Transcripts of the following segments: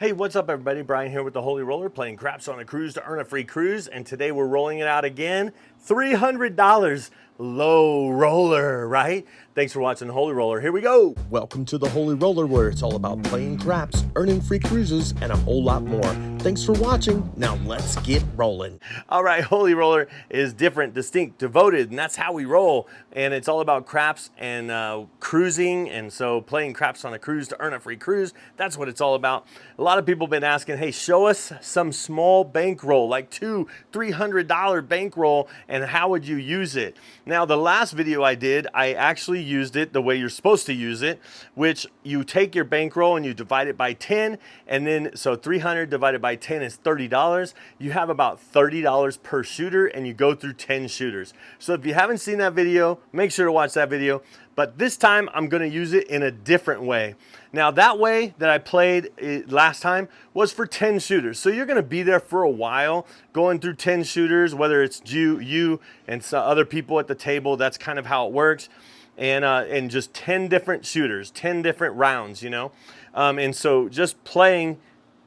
Hey, what's up everybody? Brian here with the Holy Roller, playing craps on a cruise to earn a free cruise, and today we're rolling it out again. $300 low roller, right? Thanks for watching the Holy Roller. Here we go. Welcome to the Holy Roller, where it's all about playing craps, earning free cruises, and a whole lot more. Thanks for watching. Now let's get rolling. All right, Holy Roller is different, distinct, devoted, and that's how we roll. And it's all about craps and cruising, and so playing craps on a cruise to earn a free cruise, that's what it's all about. A lot of people have been asking, hey, show us some small bankroll, like $200, $300 bankroll, and how would you use it? Now, the last video I did, I actually used it the way you're supposed to use it, which you take your bankroll and you divide it by 10, and then, so 300 divided by 10 is $30. You have about $30 per shooter, and you go through 10 shooters. So if you haven't seen that video, make sure to watch that video. But this time, I'm gonna use it in a different way. Now, that way that I played it last time was for 10 shooters. So you're gonna be there for a while, going through 10 shooters, whether it's you and some other people at the table. That's kind of how it works. And just 10 different shooters, 10 different rounds, you know? And so just playing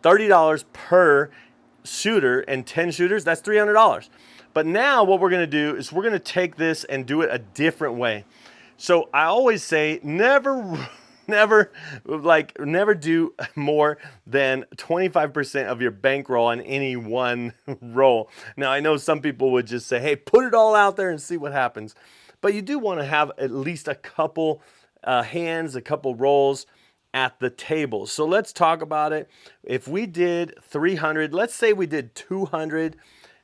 $30 per shooter and 10 shooters, that's $300. But now what we're gonna do is we're gonna take this and do it a different way. So I always say never do more than 25% of your bankroll on any one roll. Now I know some people would just say, hey, put it all out there and see what happens. But you do want to have at least a couple hands, a couple rolls at the table. So let's talk about it. If we did 300, let's say we did 200,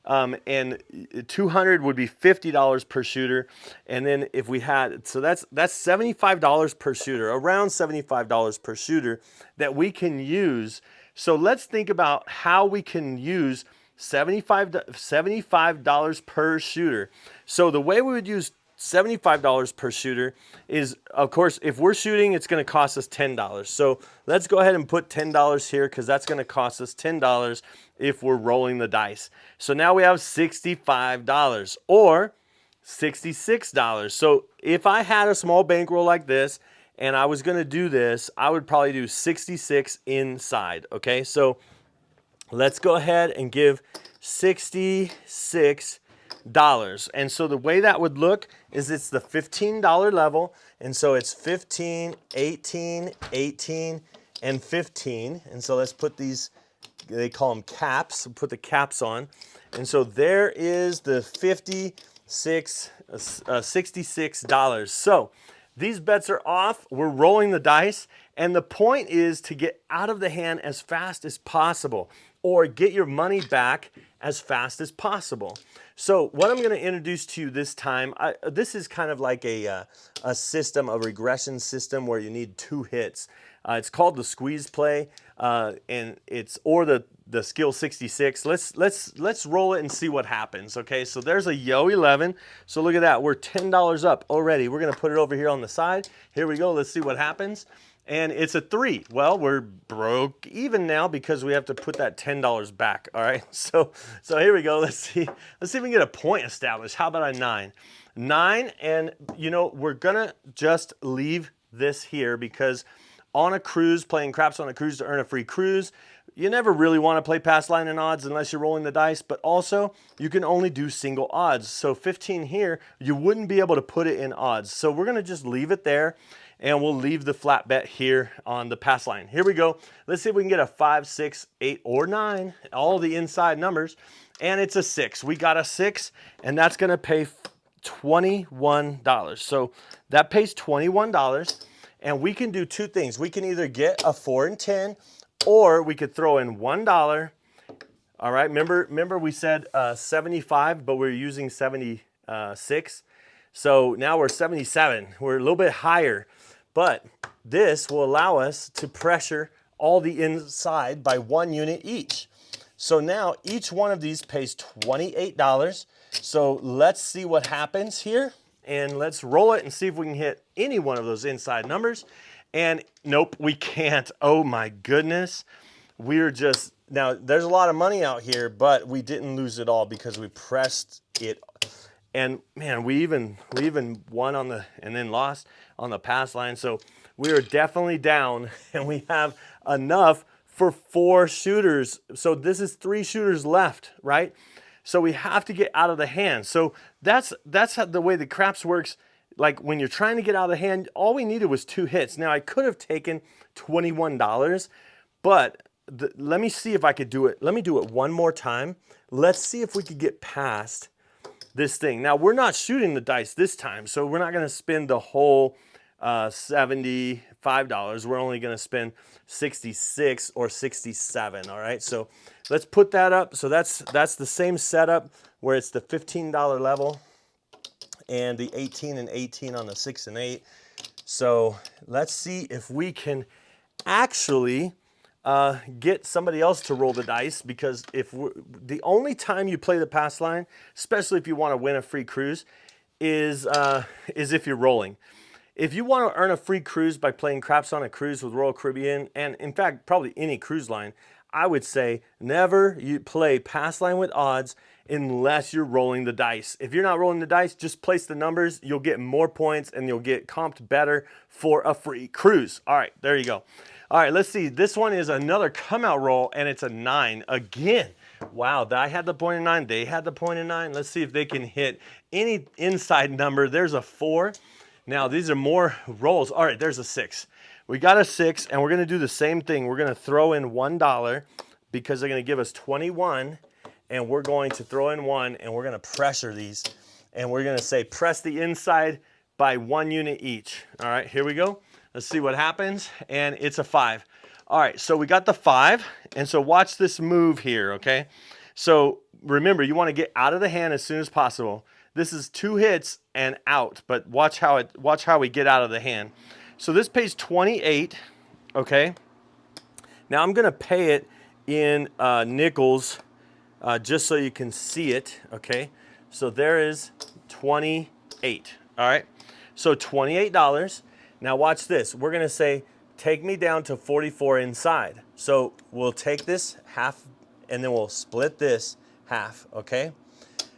and 200 would be $50 per shooter. And then if we had, so that's $75 per shooter, around $75 per shooter that we can use. So let's think about how we can use $75 per shooter. So the way we would use $75 per shooter is, of course, if we're shooting, it's going to cost us $10. So let's go ahead and put $10 here, because that's going to cost us $10 if we're rolling the dice. So now we have $65 or $66. So if I had a small bankroll like this and I was going to do this, I would probably do 66 inside. Okay, so let's go ahead and give $66. And so the way that would look is it's the $15 level. And so it's 15, 18, 18, and 15. And so let's put these, they call them caps, put the caps on. And so there is the $66. So these bets are off. We're rolling the dice. And the point is to get out of the hand as fast as possible, or get your money back as fast as possible. So what I'm going to introduce to you this time, this is kind of like a system, a regression system where you need 2 hits. It's called the squeeze play, and it's, or the skill 66. Let's roll it and see what happens. Okay, so there's a yo 11. So look at that, we're $10 up already. We're going to put it over here on the side. Here we go. Let's see what happens. And it's a 3. Well, we're broke even now because we have to put that $10 back. All right. So here we go. Let's see if we can get a point established. How about a 9? 9, and you know, we're gonna just leave this here because on a cruise, playing craps on a cruise to earn a free cruise, you never really want to play past line and odds unless you're rolling the dice, but also you can only do single odds. So 15 here, you wouldn't be able to put it in odds. So we're gonna just leave it there. And we'll leave the flat bet here on the pass line. Here we go. Let's see if we can get a 5, 6, 8, or 9. All the inside numbers. And it's a 6. We got a 6, and that's going to pay $21. So that pays $21. And we can do 2 things. We can either get a 4 and 10, or we could throw in $1. All right. Remember we said 75, but we're using 76. So now we're 77. We're a little bit higher. But this will allow us to pressure all the inside by 1 unit each. So now each one of these pays $28. So let's see what happens here. And let's roll it and see if we can hit any one of those inside numbers. And nope, we can't. Oh my goodness. We're just, now there's a lot of money out here, but we didn't lose it all because we pressed it. And man, we even won on the, and then lost on the pass line. So we are definitely down, and we have enough for 4 shooters. So this is 3 shooters left, right? So we have to get out of the hand. So that's how the way the craps works. Like when you're trying to get out of the hand, all we needed was 2 hits. Now I could have taken $21, but let me see if I could do it. Let me do it one more time. Let's see if we could get past this thing. Now we're not shooting the dice this time, so we're not gonna spend the whole $75. We're only gonna spend 66 or 67, all right? So let's put that up. So that's the same setup where it's the $15 level and the 18 and 18 on the 6 and 8. So let's see if we can actually get somebody else to roll the dice, because the only time you play the pass line, especially if you want to win a free cruise, is if you're rolling. If you want to earn a free cruise by playing craps on a cruise with Royal Caribbean, and in fact probably any cruise line, I would say never you play pass line with odds unless you're rolling the dice. If you're not rolling the dice, just place the numbers. You'll get more points and you'll get comped better for a free cruise. All right, there you go. All right, let's see. This one is another come out roll, and it's a 9 again. Wow, I had the point of 9. They had the point of 9. Let's see if they can hit any inside number. There's a 4. Now these are more rolls. All right, there's a 6. We got a 6, and we're gonna do the same thing. We're gonna throw in $1 because they're gonna give us 21, and we're going to throw in 1, and we're gonna pressure these, and we're gonna say press the inside by 1 unit each. All right, here we go. Let's see what happens, and it's a 5. All right, so we got the 5, and so watch this move here, okay? So remember, you wanna get out of the hand as soon as possible. This is 2 hits and out, but watch how we get out of the hand. So this pays 28, okay? Now I'm gonna pay it in nickels just so you can see it, okay? So there is 28, all right? So $28. Now watch this. We're gonna say, take me down to 44 inside. So we'll take this half and then we'll split this half, okay?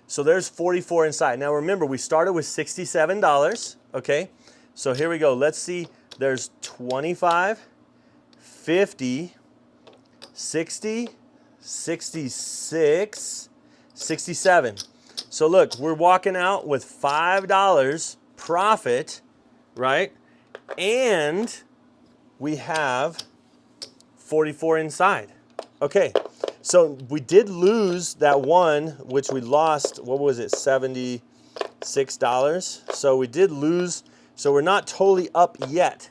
So there's 44 inside. Now remember, we started with $67, okay? So here we go. Let's see. There's 25, 50, 60, 66, 67. So look, we're walking out with $5 profit, right? And we have 44 inside. Okay, so we did lose that one, which we lost, what was it, $76? So we did lose, so we're not totally up yet,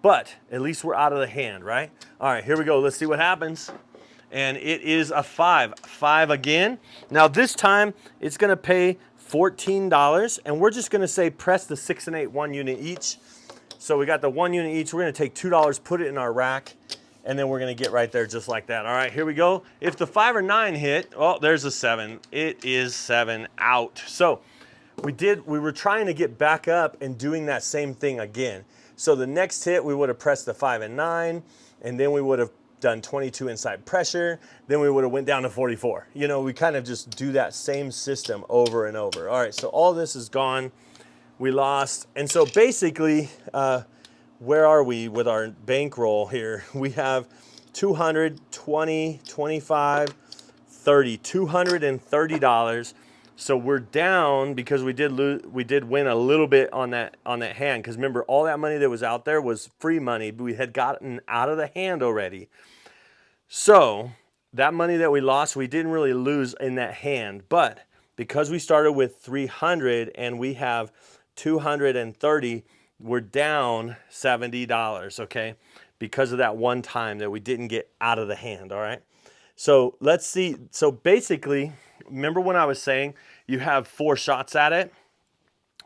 but at least we're out of the hand, right? All right, here we go. Let's see what happens. And it is a 5. 5 again. Now this time it's gonna pay $14, and we're just gonna say press the 6 and 8 1 unit each. So we got the 1 unit each. We're gonna take $2, put it in our rack, and then we're gonna get right there just like that. All right, here we go. If the 5 or 9 hit, oh, there's a 7. It is 7 out. So we were trying to get back up and doing that same thing again. So the next hit, we would have pressed the 5 and 9, and then we would have done 22 inside pressure, then we would have went down to 44. You know, we kind of just do that same system over and over. All right, so all this is gone. We lost. And so basically, where are we with our bankroll here? We have 200, 20, 25, 30, $230. So we're down because we did win a little bit on that hand, because remember, all that money that was out there was free money, but we had gotten out of the hand already. So that money that we lost, we didn't really lose in that hand, but because we started with 300 and we have 230, we're down $70, okay? Because of that one time that we didn't get out of the hand, all right? So let's see. So basically, remember when I was saying you have 4 shots at it?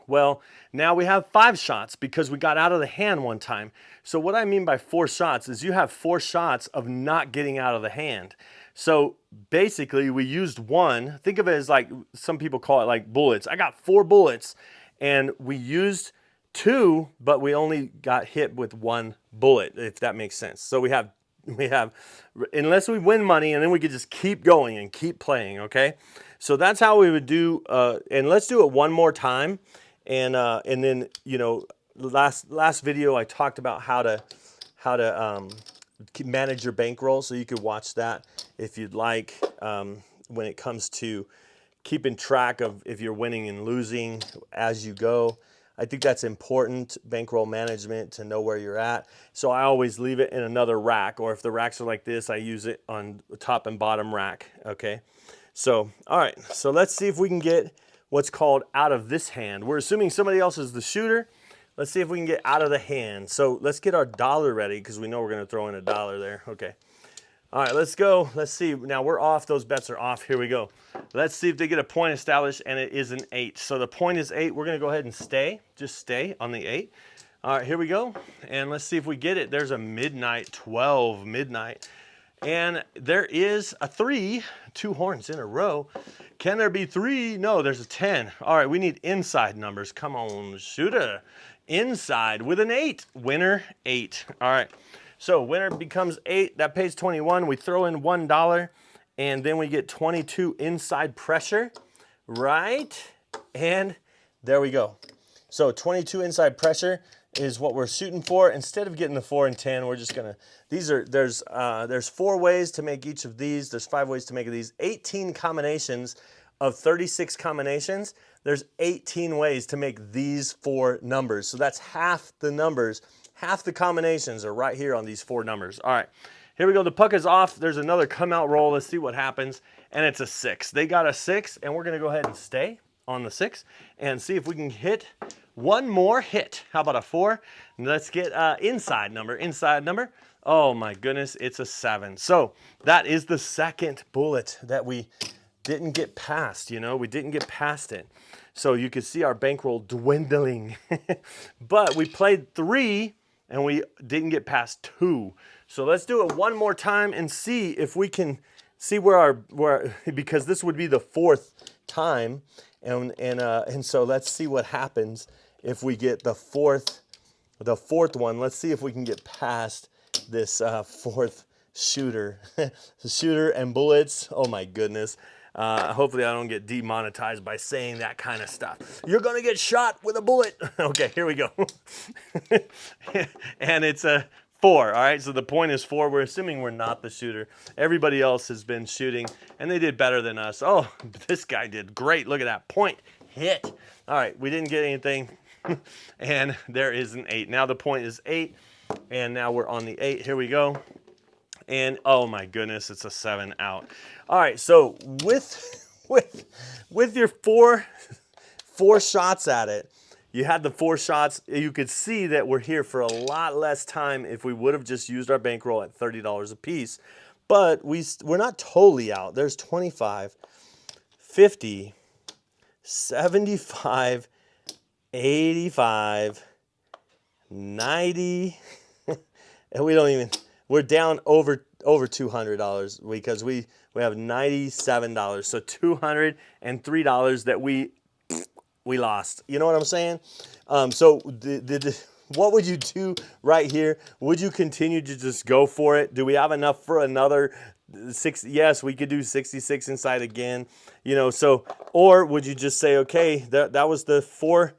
Well, now we have 5 shots because we got out of the hand one time. So what I mean by 4 shots is you have 4 shots of not getting out of the hand. So basically we used 1. Think of it as like, some people call it like bullets. I got 4 bullets and we used 2, but we only got hit with 1 bullet, if that makes sense. So we have, unless we win money, and then we could just keep going and keep playing, okay? So that's how we would do, and let's do it one more time. And then, you know, last video I talked about how to manage your bankroll, so you could watch that if you'd like, when it comes to keeping track of if you're winning and losing as you go. I think that's important, bankroll management, to know where you're at. So I always leave it in another rack, or if the racks are like this, I use it on the top and bottom rack, okay? So, all right, so let's see if we can get what's called out of this hand. We're assuming somebody else is the shooter. Let's see if we can get out of the hand. So let's get our dollar ready, because we know we're gonna throw in a dollar there, okay. All right, let's go. Let's see. Now we're off. Those bets are off. Here we go. Let's see if they get a point established, and it is an 8. So the point is 8. We're going to go ahead and stay. Just stay on the 8. All right, here we go. And let's see if we get it. There's a midnight, 12 midnight. And there is a 3, 2 horns in a row. Can there be 3? No, there's a 10. All right, we need inside numbers. Come on, shooter. Inside with an 8. Winner, 8. All right. So winner becomes 8, that pays 21. We throw in $1, and then we get 22 inside pressure, right? And there we go. So 22 inside pressure is what we're shooting for. Instead of getting the 4 and 10, we're just gonna, there's 4 ways to make each of these. There's 5 ways to make these. 18 combinations of 36 combinations. There's 18 ways to make these 4 numbers. So that's half the numbers. Half the combinations are right here on these 4 numbers. All right, here we go. The puck is off. There's another come out roll. Let's see what happens. And it's a 6. They got a 6, and we're going to go ahead and stay on the 6 and see if we can hit one more hit. How about a 4? Let's get inside number. Inside number. Oh my goodness, it's a 7. So that is the second bullet that we didn't get past. You know, we didn't get past it. So you can see our bankroll dwindling. But we played 3. And we didn't get past 2. So let's do it one more time and see if we can see because this would be the 4th time. And so let's see what happens if we get the fourth one. Let's see if we can get past this 4th shooter. Shooter and bullets, oh my goodness. Hopefully I don't get demonetized by saying that kind of stuff. You're gonna get shot with a bullet. Okay, here we go. And it's a 4, all right? So the point is 4. We're assuming we're not the shooter. Everybody else has been shooting, and they did better than us. Oh, this guy did great. Look at that point hit. All right, we didn't get anything, and there is an 8. Now the point is 8, and now we're on the 8. Here we go. And oh my goodness, it's a 7 out. All right, so with your four shots at it, you had the 4 shots. You could see that we're here for a lot less time if we would have just used our bankroll at $30 a piece. But we're not totally out. There's 25, 50, 75, 85, 90, and we're down over $200 because we have $97. So $203 that we lost. You know what I'm saying? So what would you do right here? Would you continue to just go for it? Do we have enough for another 6? Yes, we could do 66 inside again. You know, so, or would you just say, okay, that was the 4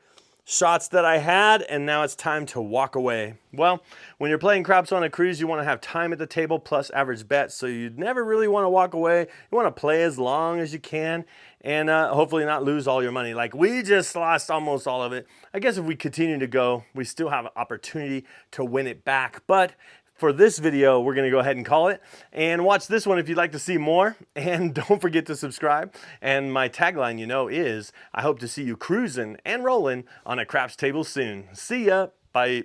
shots that I had, and now it's time to walk away. Well, when you're playing craps on a cruise, you want to have time at the table plus average bets, so you never really want to walk away. You want to play as long as you can, and hopefully not lose all your money. Like we just lost almost all of it. I guess if we continue to go, we still have an opportunity to win it back, but for this video, we're gonna go ahead and call it, and watch this one if you'd like to see more, and don't forget to subscribe. And my tagline, you know, is I hope to see you cruising and rolling on a craps table soon. See ya, bye.